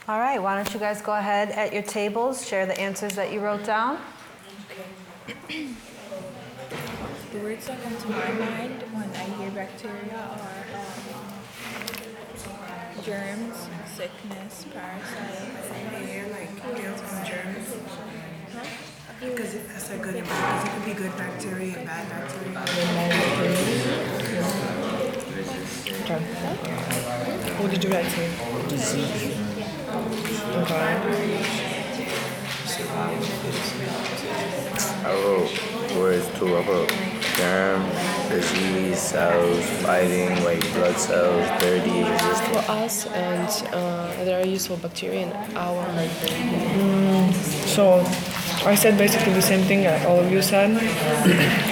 All right, why don't you guys go ahead at your tables, share the answers that you wrote down. The words that come to my mind when I hear bacteria are germs, sickness, parasites. Yeah, like guilt and germs. Because that's a good and bad. Because it could be good bacteria and bad bacteria. Okay. What did you write to? Disease. Okay. I wrote words too. I wrote germ, disease, cells, fighting, white blood cells, dirty, existing. For us, and there are useful bacteria in our. So, I said basically the same thing that all of you said.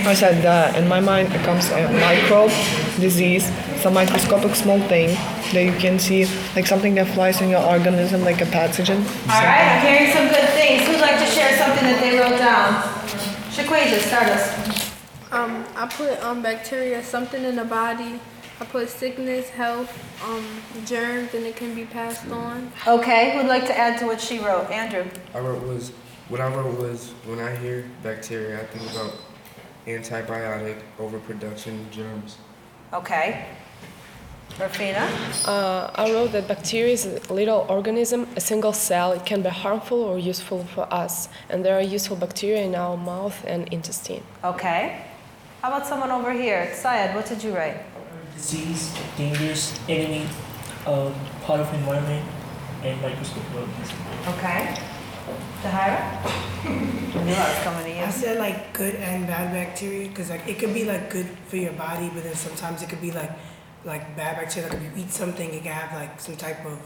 I said that in my mind it comes a microbe, disease, some microscopic small thing that you can see, like something that flies in your organism, like a pathogen. All right, I'm hearing some good things. Who'd like to share something that they wrote down? Shaquasia, start us. I put bacteria, something in the body. I put sickness, health, germs, and it can be passed on. Okay, who'd like to add to what she wrote? Andrew. What I wrote was, when I hear bacteria, I think about antibiotic, overproduction, germs. Okay. Rafina? I wrote that bacteria is a little organism, a single cell. It can be harmful or useful for us, and there are useful bacteria in our mouth and intestine. Okay. How about someone over here? Syed, what did you write? Disease, dangerous, enemy, part of environment, and microscopic organism. Okay. Tahira? I knew I was coming to you. I said like good and bad bacteria because like it could be like good for your body, but then sometimes it could be like bad bacteria. Like if you eat something, it can have like some type of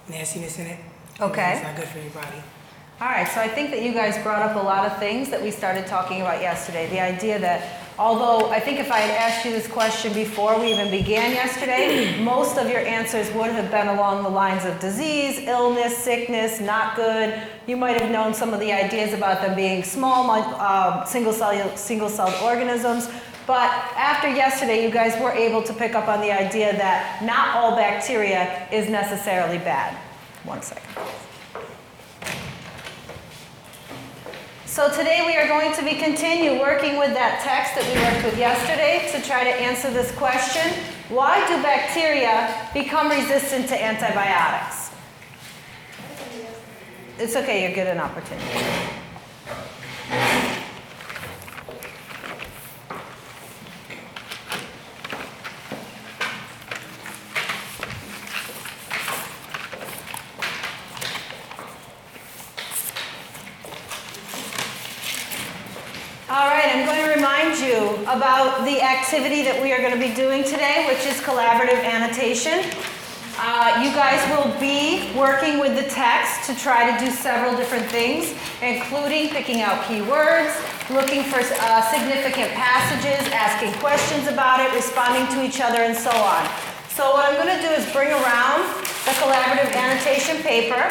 nastiness in it. Okay. It's not good for your body. All right, so I think that you guys brought up a lot of things that we started talking about yesterday. The idea that although I think if I had asked you this question before we even began yesterday, most of your answers would have been along the lines of disease, illness, sickness, not good. You might have known some of the ideas about them being small, single-celled organisms. But after yesterday, you guys were able to pick up on the idea that not all bacteria is necessarily bad. 1 second. So today we are going to continue working with that text that we worked with yesterday to try to answer this question. Why do bacteria become resistant to antibiotics? It's okay, you'll get an opportunity. All right, I'm going to remind you about the activity that we are going to be doing today, which is collaborative annotation. You guys will be working with the text to try to do several different things, including picking out keywords, looking for significant passages, asking questions about it, responding to each other, and so on. So what I'm going to do is bring around the collaborative annotation paper.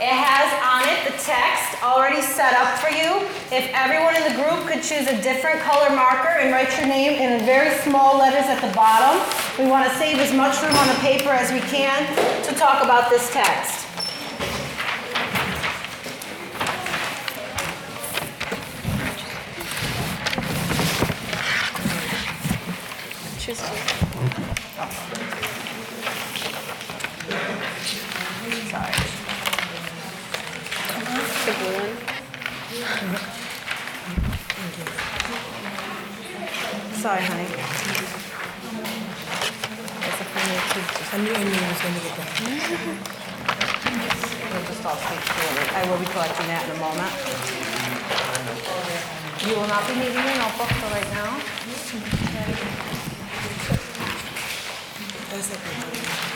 It has on it the text already set up for you. If everyone in the group could choose a different color marker and write your name in very small letters at the bottom. We want to save as much room on the paper as we can to talk about this text. Choose Sorry. the blue one. Sorry, honey. I knew Amy was going to get that. We'll just all speak clearly. I will be collecting that in a moment. You will not be needing your notebook for right now. That's okay.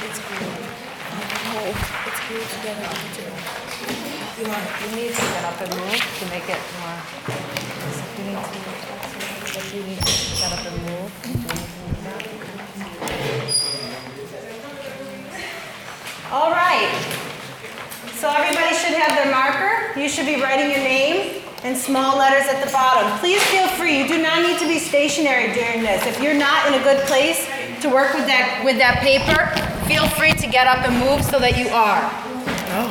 It's blue. Oh, it's blue together. You need to get up and move to make it more. You need to get up and move. All right. So everybody should have their marker. You should be writing your name in small letters at the bottom. Please feel free. You do not need to be stationary during this. If you're not in a good place to work with that paper, feel free to get up and move so that you are. Oh.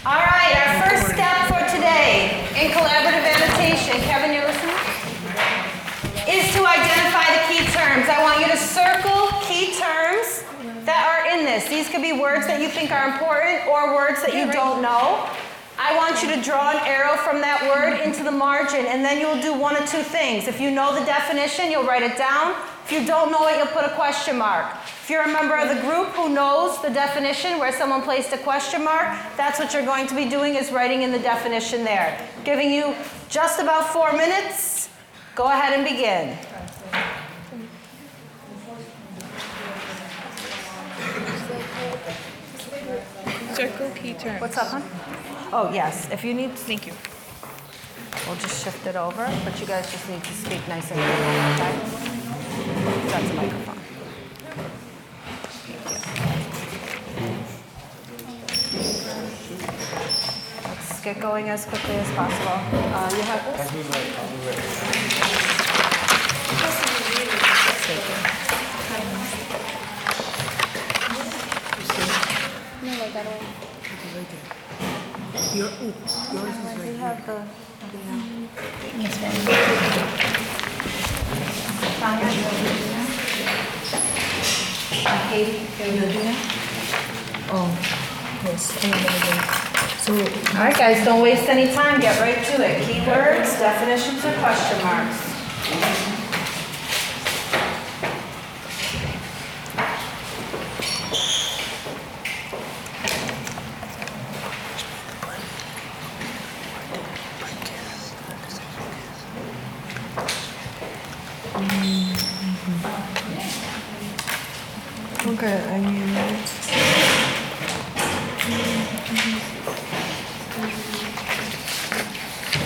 All right, our first step for today in collaborative annotation, Kevin, you're listening? Is to identify the key terms. I want you to circle key terms that are in this. These could be words that you think are important or words that you don't know. I want you to draw an arrow from that word into the margin, and then you'll do one of two things. If you know the definition, you'll write it down. If you don't know it, you'll put a question mark. If you're a member of the group who knows the definition where someone placed a question mark, that's what you're going to be doing, is writing in the definition there. Giving you just about 4 minutes. Go ahead and begin. Circle key terms. What's up, hon? Oh, yes. If you need, Thank you. we'll just shift it over, but you guys just need to speak nice and clear, okay? That's a microphone. Let's get going as quickly as possible. You have this? No, like that one. Yours is right You have the... Katie, can we do that? Oh, yes. So, All right, guys, don't waste any time. Get right to it. Keywords, definitions, or question marks. okay, I mean,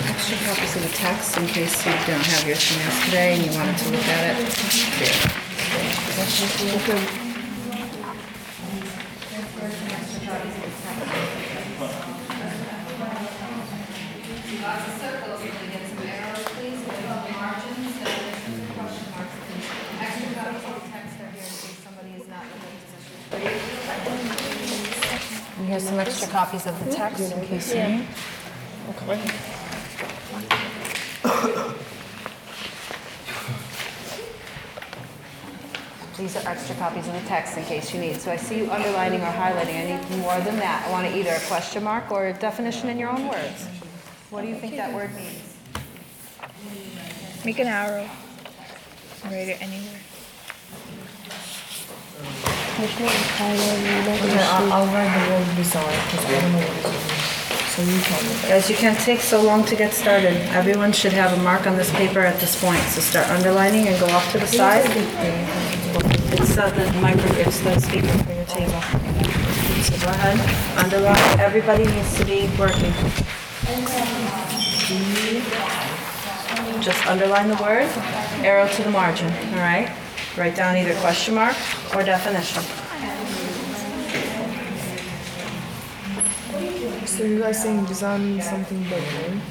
Extra copies of the text in case you don't have your emails today and you wanted to look at it. And here's some extra copies of the text in case you need. These are extra copies of the text in case you need. So I see you underlining or highlighting. I need more than that. I want either a question mark or a definition in your own words. What do you think that word means? Make an arrow. Write it anywhere. okay, I'll write the word beside because I don't know what it is. So you tell me. Guys, you can't take so long to get started. Everyone should have a mark on this paper at this point. So start underlining and go off to the side. It's the speaker for your table. So go ahead, underline. Everybody needs to be working. Just underline the word, arrow to the margin, all right? Write down either question mark or definition. So you guys saying design something big, right?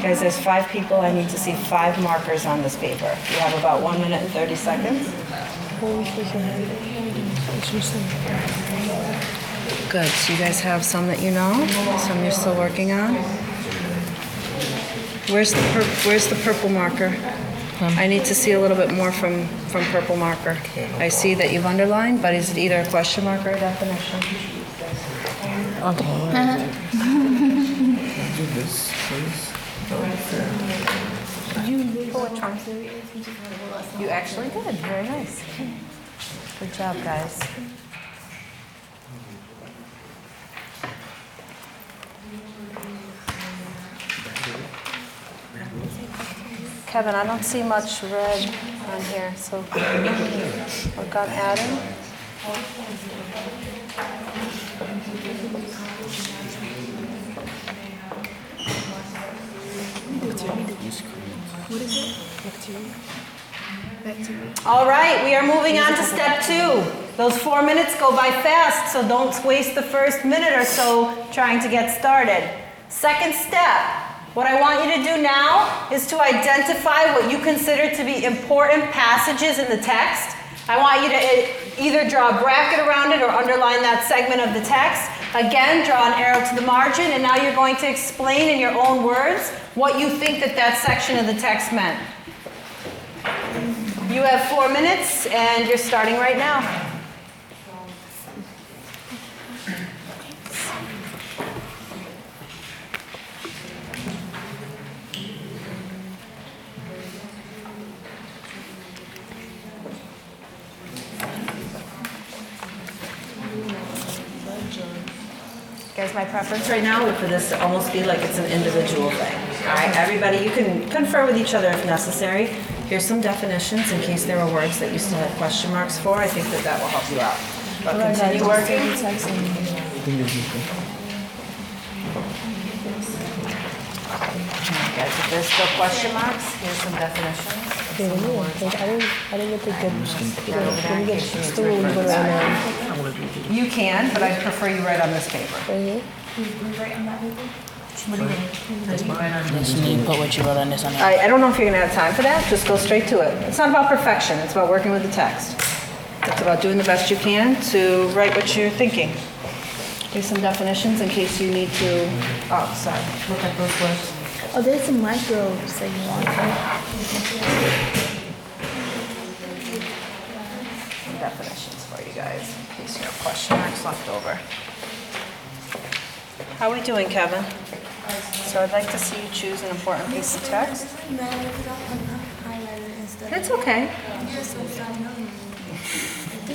Guys, there's 5 people. I need to see 5 markers on this paper. You have about 1 minute and 30 seconds. Good, so you guys have some that you know, some you're still working on. Where's the purple marker? I need to see a little bit more from purple marker. I see that you've underlined, but is it either a question mark or a definition? Do this, please. You actually did. Very nice. Good job, guys. Kevin, I don't see much red on here, so work on adding. What is it? Bacteria. Bacteria. All right, we are moving on to step 2. Those 4 minutes go by fast, so don't waste the first minute or so trying to get started. Second step, what I want you to do now is to identify what you consider to be important passages in the text. I want you to either draw a bracket around it or underline that segment of the text. Again, draw an arrow to the margin, and now you're going to explain in your own words what you think that section of the text meant. You have 4 minutes, and you're starting right now. Guys, my preference right now would for this to almost be like it's an individual thing. All right, everybody, you can confer with each other if necessary. Here's some definitions in case there were words that you still had question marks for. I think that will help you out. But continue working. Guys, if there's still question marks, here's some definitions. I didn't get the good ones. Let me get still really good right now. You can, but I prefer you write on this paper. Right here? Just need to put what you wrote on this on there. I don't know if you're going to have time for that. Just go straight to it. It's not about perfection. It's about working with the text. It's about doing the best you can to write what you're thinking. Here's some definitions in case you need to. Oh, sorry. Look at those words. Oh, there's some microbes that you want, right? Some definitions for you guys in case you have question marks left over. How are we doing, Kevin? So I'd like to see you choose an important piece of text. It's okay.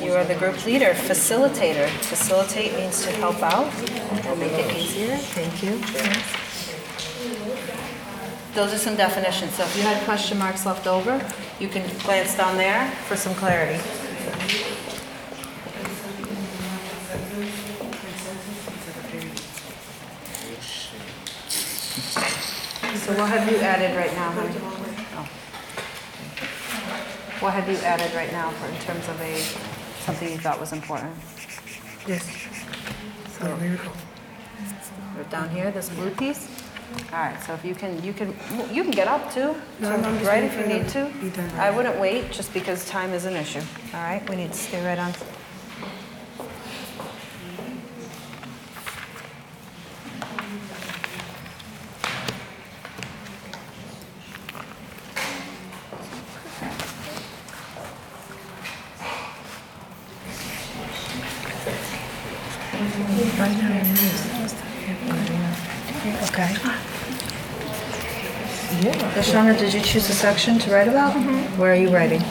You are the group leader, facilitator. Facilitate means to help out or make it easier. Thank you. Those are some definitions. So if you had question marks left over, you can glance down there for some clarity. So what have you added right now, honey? Oh. What have you added right now for in terms of something you thought was important? Yes. So down here, this blue piece. All right. So if you can get up too. No, I'm right if you need to. Be done right I wouldn't wait just because time is an issue. All right. We need to stay right on. Okay. Shauna, did you choose a section to write about? Where are you writing?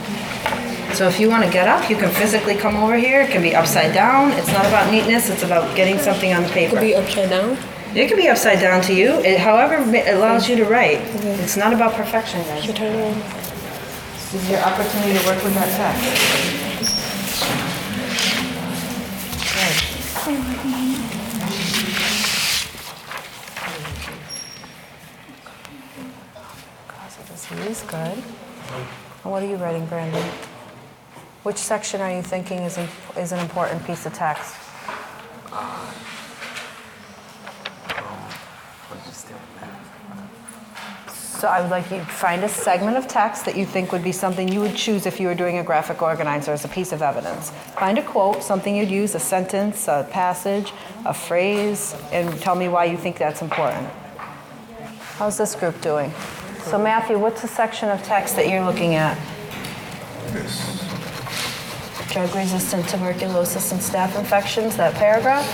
So if you want to get up, you can physically come over here. It can be upside down. It's not about neatness. It's about getting something on the paper. Could be upside down. It can be upside down to you. However it allows you to write. It's not about perfection, guys. Should turn around. This is your opportunity to work with that text. This is good. And what are you writing, Brandon? Which section are you thinking is an important piece of text? So I would like you to find a segment of text that you think would be something you would choose if you were doing a graphic organizer as a piece of evidence. Find a quote, something you'd use, a sentence, a passage, a phrase, and tell me why you think that's important. How's this group doing? So Matthew, what's the section of text that you're looking at? Drug-resistant tuberculosis and staph infections, that paragraph?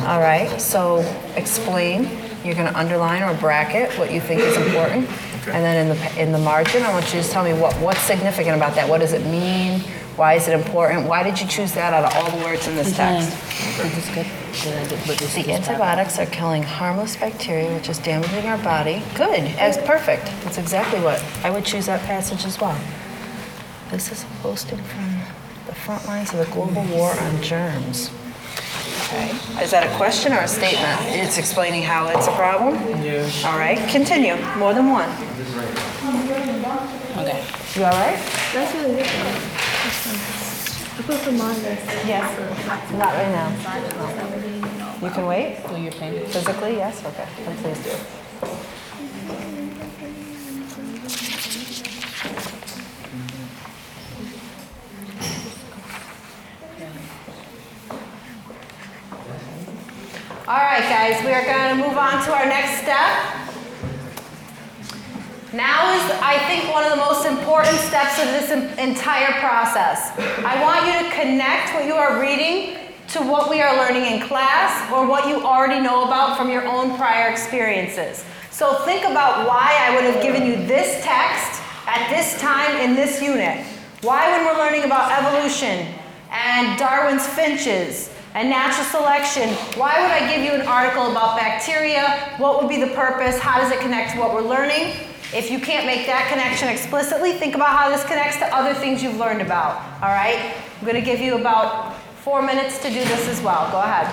All right, so explain. You're going to underline or bracket what you think is important. And then in the margin, I want you to tell me what's significant about that. What does it mean? Why is it important? Why did you choose that out of all the words in this text? The antibiotics are killing harmless bacteria, which is damaging our body. Good, as perfect. That's exactly what I would choose that passage as well. This is a posting from the front lines of the global war on germs. Okay. Is that a question or a statement? It's explaining how it's a problem? Yeah. All right, continue. More than one. Okay. You all right? That's really good. Yes. Not right now. No. You can wait? Do your thing. Physically, yes? Okay, then please do. All right, guys, we are going to move on to our next step. Now is, I think, one of the most important steps of this entire process. I want you to connect what you are reading to what we are learning in class or what you already know about from your own prior experiences. So think about why I would have given you this text at this time in this unit. Why, when we're learning about evolution and Darwin's finches and natural selection, why would I give you an article about bacteria? What would be the purpose? How does it connect to what we're learning? If you can't make that connection explicitly, think about how this connects to other things you've learned about, all right? I'm going to give you about 4 minutes to do this as well. Go ahead.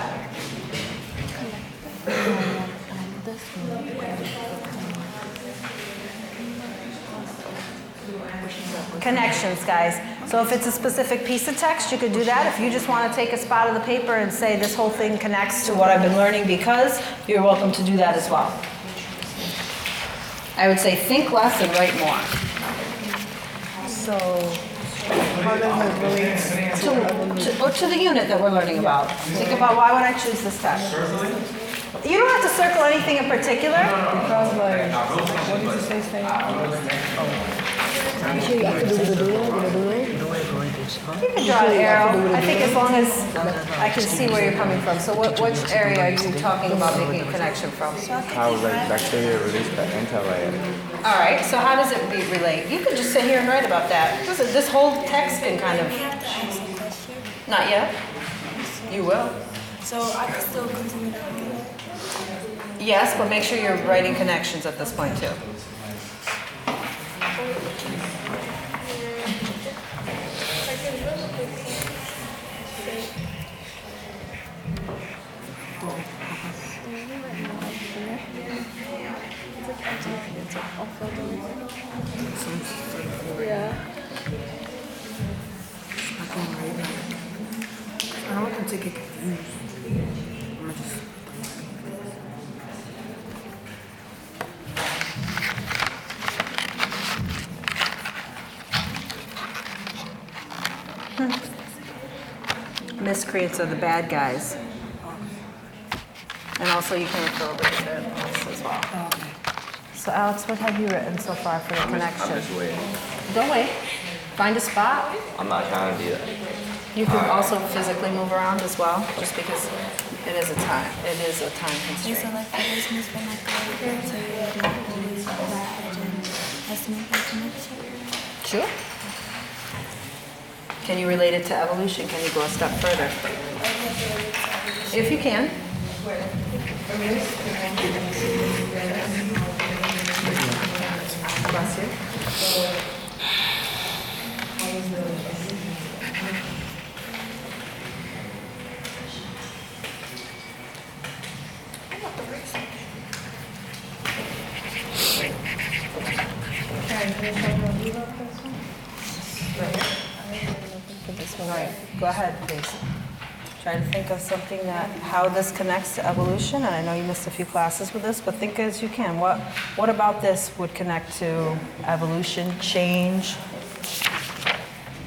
Connections, guys. So if it's a specific piece of text, you could do that. If you just want to take a spot of the paper and say this whole thing connects to what I've been learning because, you're welcome to do that as well. I would say think less and write more. So, how does it relate To the unit that we're learning about. Think about why would I choose this text. You don't have to circle anything in particular. Because, like, what did you say? You sure you have to do with the doodle? You can draw an arrow. I think as long as I can see where you're coming from. So which area are you talking about making a connection from? How like bacteria release the antibiotic? All right, so how does it relate? You could just sit here and write about that. This whole text can kind of... Not yet? You will. So I can still continue to Yes, but make sure you're writing connections at this point too. Yeah. I don't want them to get confused. I'm gonna just... Miscreants are the bad guys. And also you can refer over to this as well. Okay. So Alex, what have you written so far for your connection? I'm just waiting. Don't wait. Find a spot. I'm not trying to do that. You can also physically move around as well, just because it is a time constraint. So like for this Miss Van Eyck, so you would not always go back and estimate the connection. Sure. Can you relate it to evolution? Can you go a step further? If you can. Bless you. All right, go ahead, please. Try to think of something how this connects to evolution, and I know you missed a few classes with this, but think as you can. What about this would connect to evolution, change?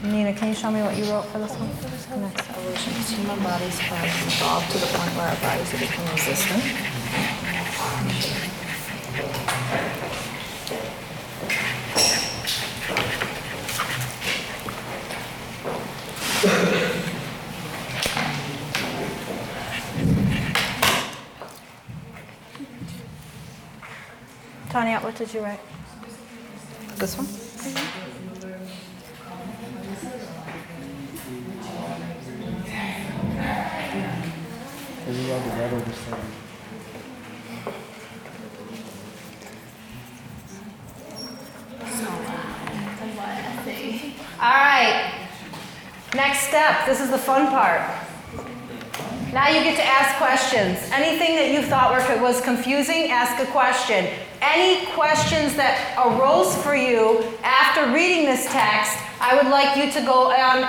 Nina, can you show me what you wrote for this one? Connects to evolution. Human bodies have evolved to the point where our bodies have become resistant. Tanya, what did you write? This one? All right. Next step. This is the fun part. Now you get to ask questions. Anything that you thought was confusing, ask a question. Any questions that arose for you after reading this text, I would like you to go on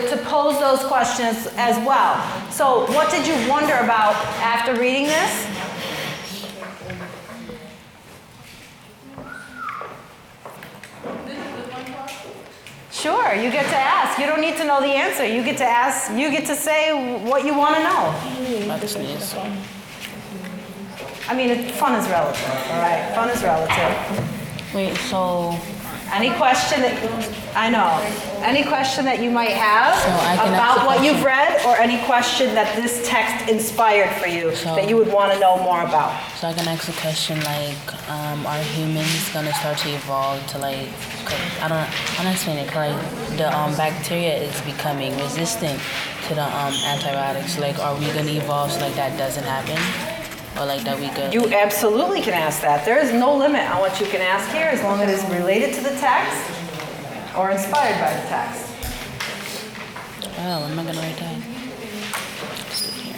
to pose those questions as well. So what did you wonder about after reading this? Sure, you get to ask. You don't need to know the answer. You get to ask, you get to say what you want to know. I mean, fun is relative, all right? Fun is relative. Wait, so Any question that, I know, any question that you might have I can ask about a what question? you've read, or any question that this text inspired for you that you would want to know more about? so I can ask a question like, are humans gonna start to evolve to like, 'cause I'm not explaining it. Like the bacteria is becoming resistant to the antibiotics. Like, are we gonna evolve so like that doesn't happen, or like that we could? You absolutely can ask that. There is no limit on what you can ask here as long as it is related to the text or inspired by the text. Well, I'm not gonna write that. Stick here.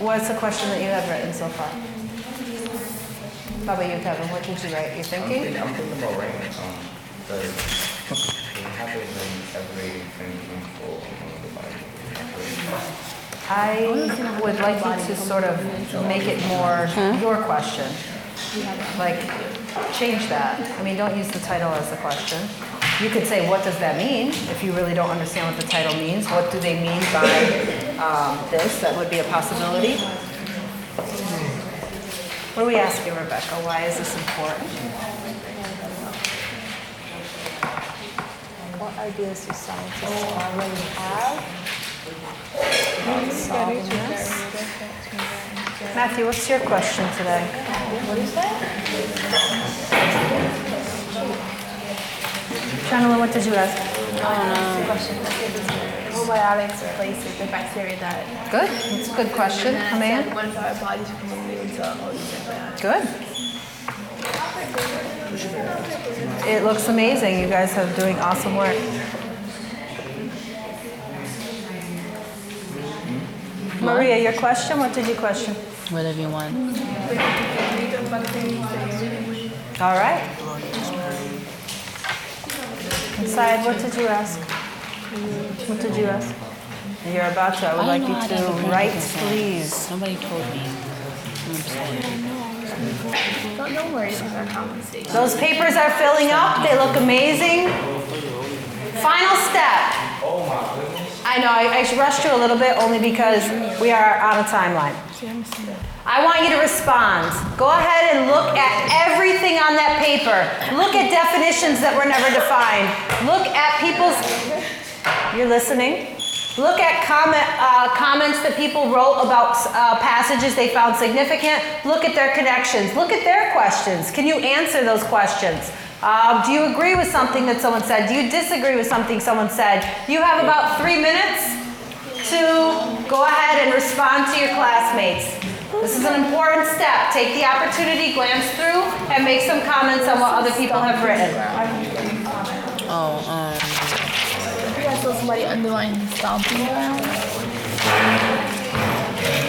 What's the question that you have written so far? How about you, Kevin? What did you write? You thinking? I'm thinking about writing the habit of separating things from I would like you to sort of make it more your question. Like, change that. I mean, don't use the title as the question. You could say, what does that mean? If you really don't understand what the title means, what do they mean by this? That would be a possibility. What are we asking, Rebecca? Why is this important? What ideas do scientists already have about solving this? Matthew, what's your question today? What is that? Chanela, what did you ask? Probiotics replace the bacteria that. Good. That's a good question. Amanda? What if our bodies become immune to all these antibiotics? Good. It looks amazing. You guys are doing awesome work. Maria, your question? What did you question? Whatever you want. All right. Inside, what did you ask? What did you ask? You're about to. I would like you to write, please. Nobody told me. Don't worry about our conversation. Those papers are filling up. They look amazing. Final step. I know, I rushed you a little bit only because we are on a timeline. I want you to respond. Go ahead and look at everything on that paper. Look at definitions that were never defined. Look at people's, you're listening? Look at comments that people wrote about passages they found significant. Look at their connections. Look at their questions. Can you answer those questions? Do you agree with something that someone said? Do you disagree with something someone said? You have about 3 minutes to go ahead and respond to your classmates. This is an important step. Take the opportunity, glance through, and make some comments on what other people have written. You guys saw somebody underline stomping around?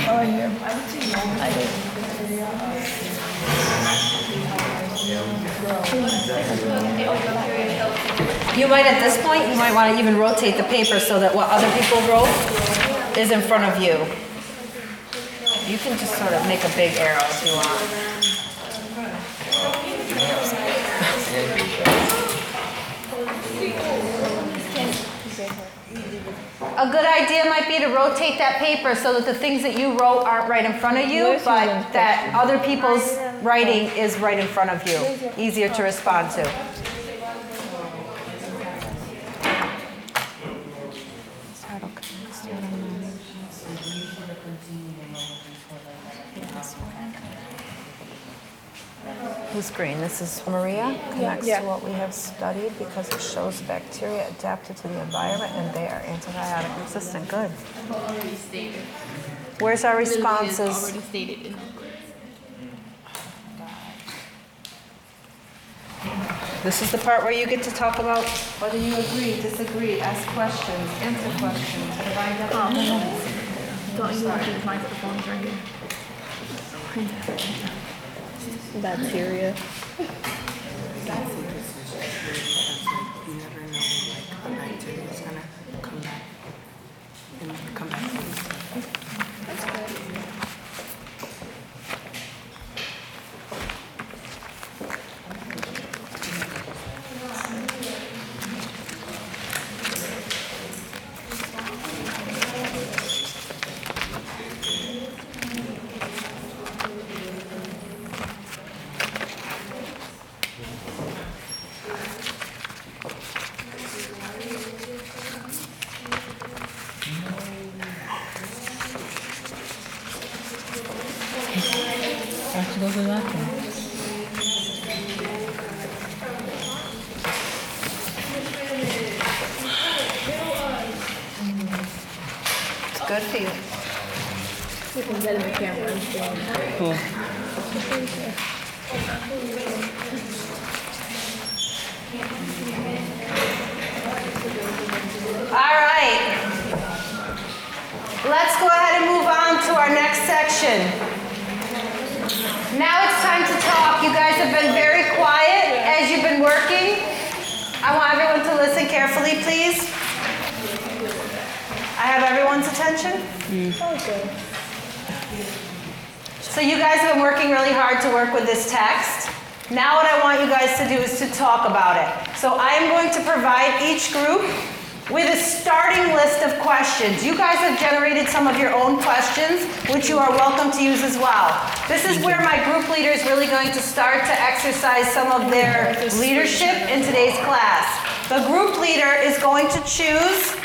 Oh, here. I did. You might, at this point, you might want to even rotate the paper so that what other people wrote is in front of you. You can just sort of make a big arrow if you want. A good idea might be to rotate that paper so that the things that you wrote aren't right in front of you, but that other people's writing is right in front of you. Easier to respond to. Who's green? This is Maria. Connects to what we have studied because it shows bacteria adapted to the environment and they are antibiotic resistant. Good. Where's our Literally is responses? already stated in the book. This is the part where you get to talk about whether you agree, disagree, ask questions, answer questions, provide definitions. Don't you want these microphones right here? Bacteria. You never know, like, a bacteria is gonna come back and come back. I have to go to the bathroom. It's good for you. You can get in the camera and film. Cool. All right. Let's go ahead and move on to our next section. Now it's time to talk. You guys have been very quiet as you've been working. I want everyone to listen carefully, please. I have everyone's attention. So you guys have been working really hard to work with this text. Now what I want you guys to do is to talk about it. So I am going to provide each group with a starting list of questions. You guys have generated some of your own questions, which you are welcome to use as well. This is where my group leader is really going to start to exercise some of their leadership in today's class. The group leader is going to choose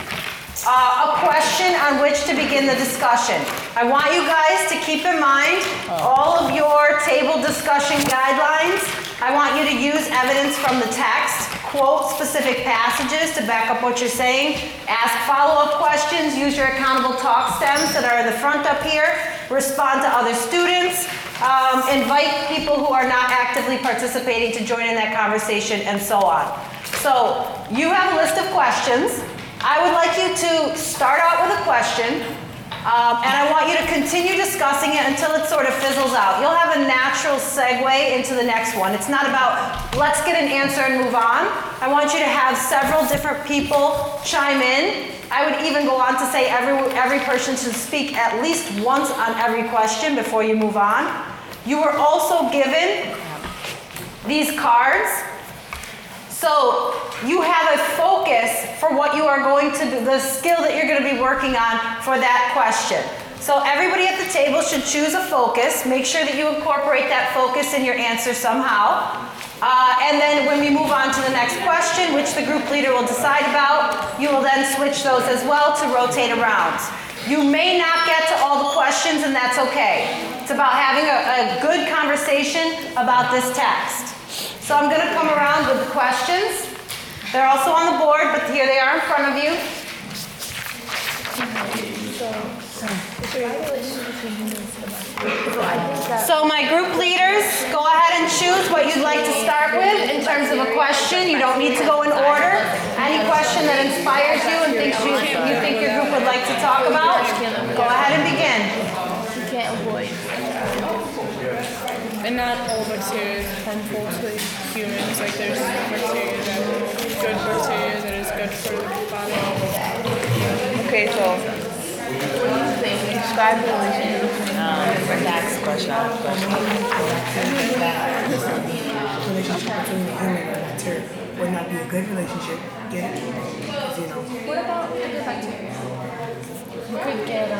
a question on which to begin the discussion. I want you guys to keep in mind all of your table discussion guidelines. I want you to use evidence from the text, quote specific passages to back up what you're saying, ask follow-up questions, use your accountable talk stems that are in the front up here, respond to other students, invite people who are not actively participating to join in that conversation, and so on. So you have a list of questions. I would like you to start out with a question, and I want you to continue discussing it until it sort of fizzles out. You'll have a natural segue into the next one. It's not about, let's get an answer and move on. I want you to have several different people chime in. I would even go on to say every person should speak at least once on every question before you move on. You were also given these cards. So you have a focus for what you are going to do, the skill that you're going to be working on for that question. So everybody at the table should choose a focus. Make sure that you incorporate that focus in your answer somehow. And then when we move on to the next question, which the group leader will decide about, you will then switch those as well to rotate around. You may not get to all the questions, and that's okay. It's about having a good conversation about this text. So I'm going to come around with the questions. They're also on the board, but here they are in front of you. So my group leaders, go ahead and choose what you'd like to start with in terms of a question. You don't need to go in order. Any question that inspires you and you think your group would like to talk about, go ahead and begin. You can't avoid. And not all bacteria is harmful to humans. Like there's bacteria that is good bacteria that is good for the body. Okay, so describe the relationship between next question. Relationship between the human and bacteria would not be a good relationship. Get it? Because, you know. What about the good bacteria? You could get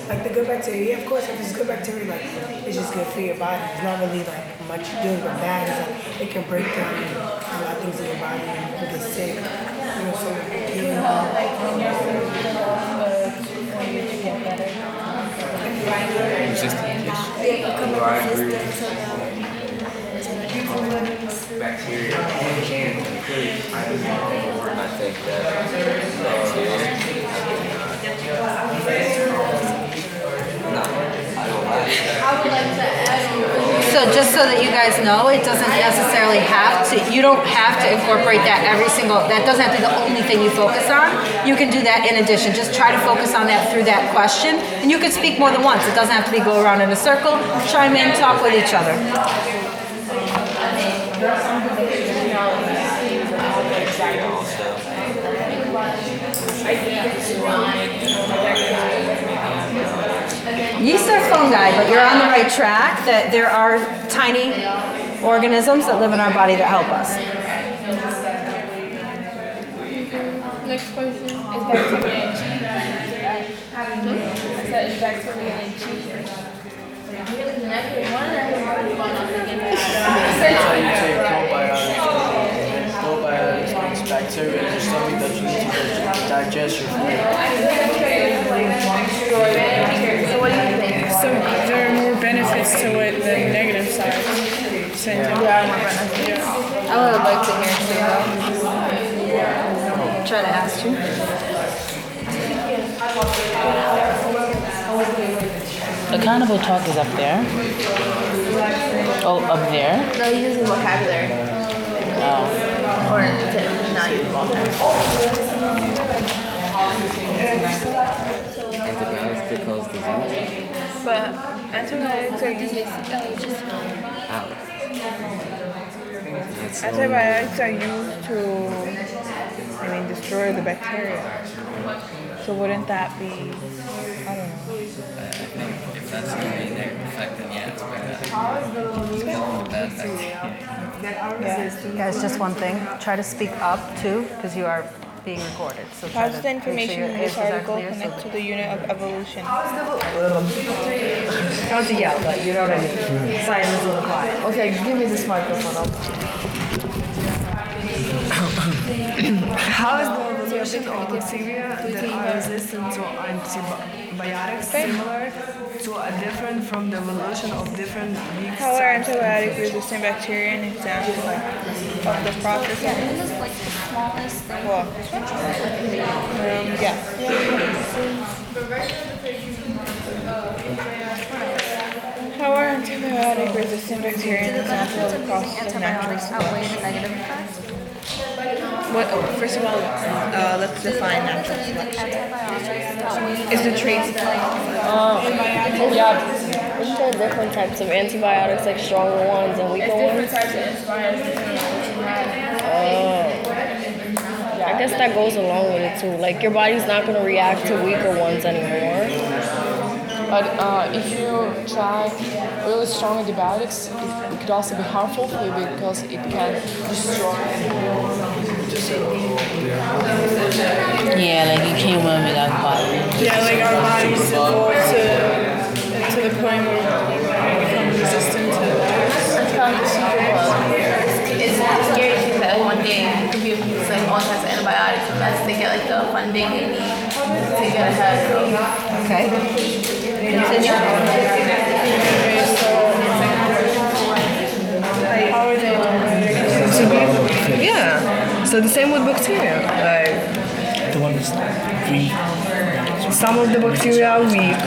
like the good bacteria, yeah, of course, if it's good bacteria, like, it's just good for your body. It's not really, like, much good or bad. It's like, it can break down a lot of things in your body and you can get sick. You know, so, you know. Bacteria can I think that So just so that you guys know, it doesn't necessarily have to, you don't have to incorporate that that doesn't have to be the only thing you focus on. You can do that in addition. Just try to focus on that through that question. And you can speak more than once. It doesn't have to be go around in a circle. Chime in, talk with each other. Yeast are fungi, but you're on the right track, that there are tiny organisms that live in our body that help us. Next question. Is bacteria and cheese? I said, is bacteria and cheese? Probiotics means bacteria in your stomach that you need to digest your food. So what do you think? So there are more benefits to it than negative sides. I would like to hear it too. Try to ask you. Accountable talk is up there. Oh, up there? No, using vocabulary. Oh. Or to not use vocabulary. Antibiotics cause disease. But antibiotics are used. Antibiotics are used to, destroy the bacteria. So wouldn't that be, I don't know. If that's the main negative effect, then yeah, it's bad. It's killing the bad bacteria. Guys, just one thing. Try to speak up too, because you are being recorded. So How does the information in this article connect to the unit of evolution? Not to yell, but you know what I mean. Silence is a little quiet. Okay, give me this microphone. How is the evolution of bacteria that are resistant to antibiotics similar to or different from the evolution of different weak How are antibiotic-resistant bacteria an example of the process? This is like the smallest thing. Well, yeah. How are antibiotic-resistant bacteria an example of the process of natural selection? What, first of all, let's define natural selection. Is the traits Yeah. Isn't there different types of antibiotics, like stronger ones and weaker ones? Different types of antibiotics. I guess that goes along with it too. Like your body's not going to react to weaker ones anymore. But if you try really strong antibiotics, it could also be harmful for you because it can destroy. Yeah, like you can't run without body. Yeah, like our bodies evolve to the point where we become resistant to It's kind of super. It's scary to think that like one day it could be abused like all types of antibiotics unless they get like the funding they need to get ahead. Okay. Continue. Yeah. So the same with bacteria. Like The one is weak. some of the bacteria are weak,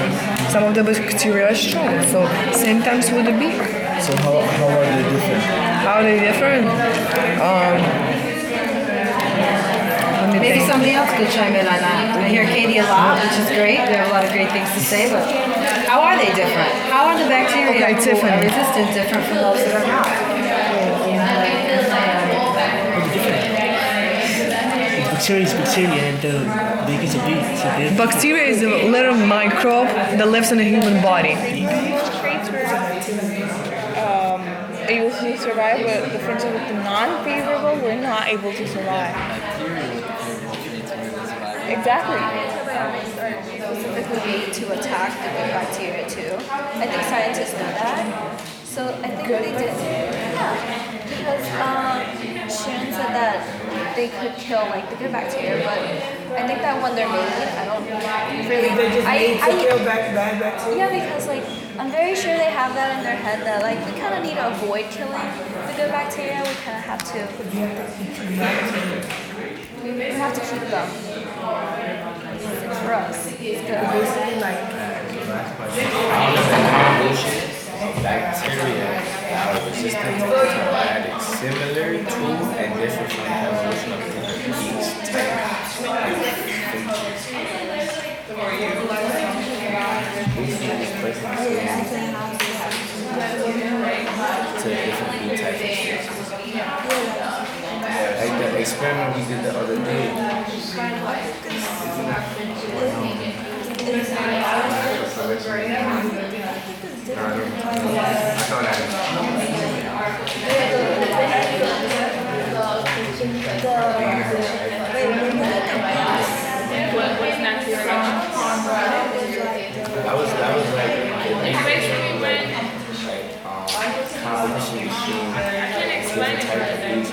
some of the bacteria are strong. So same times with the beak. So how are they different? How are they different? Maybe somebody else could chime in on that. I hear Katie a lot, which is great. We have a lot of great things to say, but how are they different? How are the bacteria who are resistant different from those that are not? Bacteria is bacteria and the beak is a beak. So Bacteria is a little microbe that lives in a human body. traits were able to survive, but the friends with the non-favorable were not able to survive. Exactly. Antibiotics are specifically made to attack the good bacteria too. I think scientists know that. So I think they did. Yeah. Because Sharon said that they could kill like the good bacteria, but I think that when they're made, I don't really. They're just made to kill bad bacteria? Yeah, because like I'm very sure they have that in their head that like we kind of need to avoid killing the good bacteria. We kind of have to. We have to keep them. For us, it's good. Basically, like bacteria that are resistant to antibiotics, similar to and different from the evolution of different yeast types. Basically, this person is to different bee types and species. Like the experiment we did the other day. That was like competition machine. Different type of bees.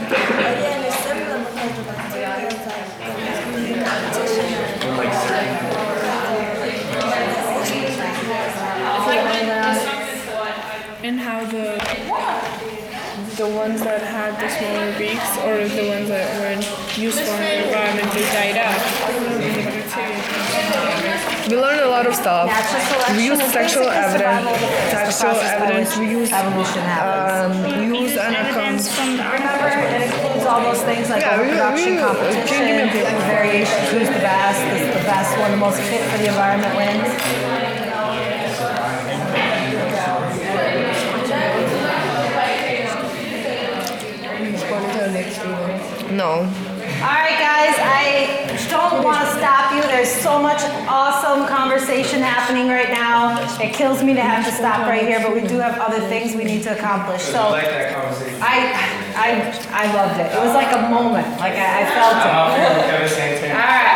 And how the ones that had the smaller beaks or the ones that were useful in the environment, they died out. We learned a lot of stuff. Natural selection We used is textual basically survival of the fittest, the textual process by evidence. which We used evolution happens. use and accounts. Remember, it includes all those things like Yeah, reproduction, can you give me a competition, paper? variation, who's the best, the best one, the most fit for the environment wins. No. All right, guys, I don't want to stop you. There's so much awesome conversation happening right now. It kills me to have to stop right here, but we do have other things we need to accomplish. So I like that conversation. I loved it. It was like a moment. Like I felt it. All right.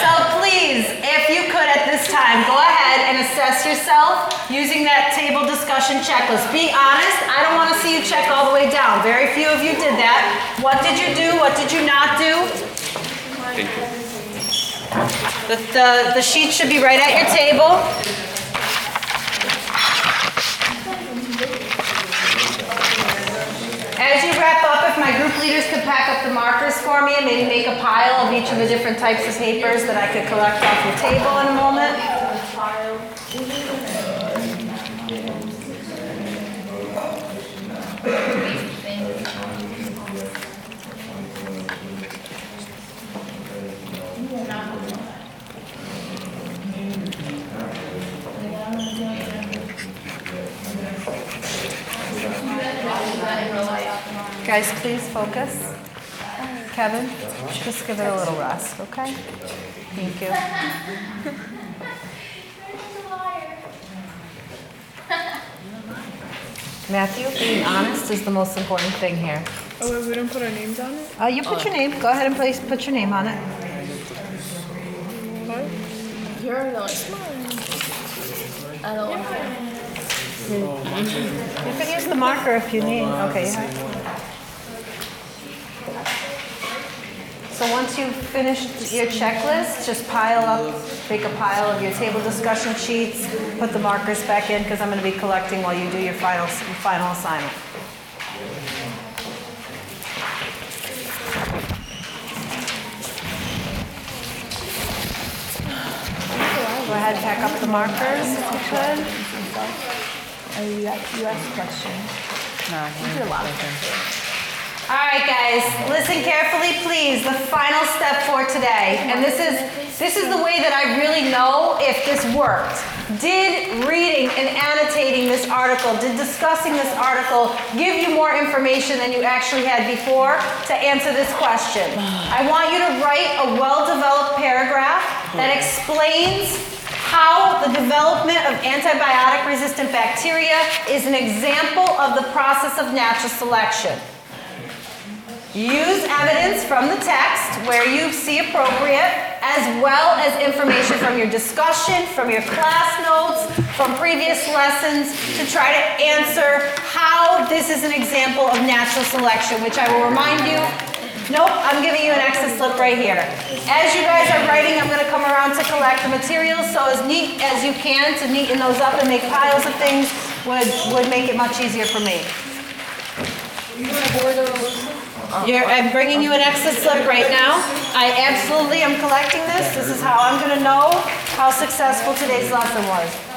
So please, if you could at this time, go ahead and assess yourself using that table discussion checklist. Be honest. I don't want to see you check all the way down. Very few of you did that. What did you do? What did you not do? Thank you. The sheet should be right at your table. As you wrap up, if my group leaders could pack up the markers for me and maybe make a pile of each of the different types of papers that I could collect off your table in a moment. Guys, please focus. Kevin, just give it a little rest, okay? Thank you. Matthew, being honest is the most important thing here. Oh, wait, we don't put our names on it? You put your name. Go ahead and put your name on it. What? You're the one. I don't want to. You can use the marker if you need. Okay. So once you've finished your checklist, just pile up, make a pile of your table discussion sheets, put the markers back in because I'm going to be collecting while you do your final assignment. Go ahead and pack up the markers if you could. You asked a question. No, You did a lot of things. All right, guys, listen carefully, please. The final step for today, and this is the way that I really know if this worked. Did reading and annotating this article, did discussing this article give you more information than you actually had before to answer this question? I want you to write a well-developed paragraph that explains how the development of antibiotic-resistant bacteria is an example of the process of natural selection. Use evidence from the text where you see appropriate, as well as information from your discussion, from your class notes, from previous lessons to try to answer how this is an example of natural selection, which I will remind you. Nope, I'm giving you an exit slip right here. As you guys are writing, I'm going to come around to collect the materials, so as neat as you can to neaten those up and make piles of things would make it much easier for me. I'm bringing you an exit slip right now. I absolutely am collecting this. This is how I'm going to know how successful today's lesson was.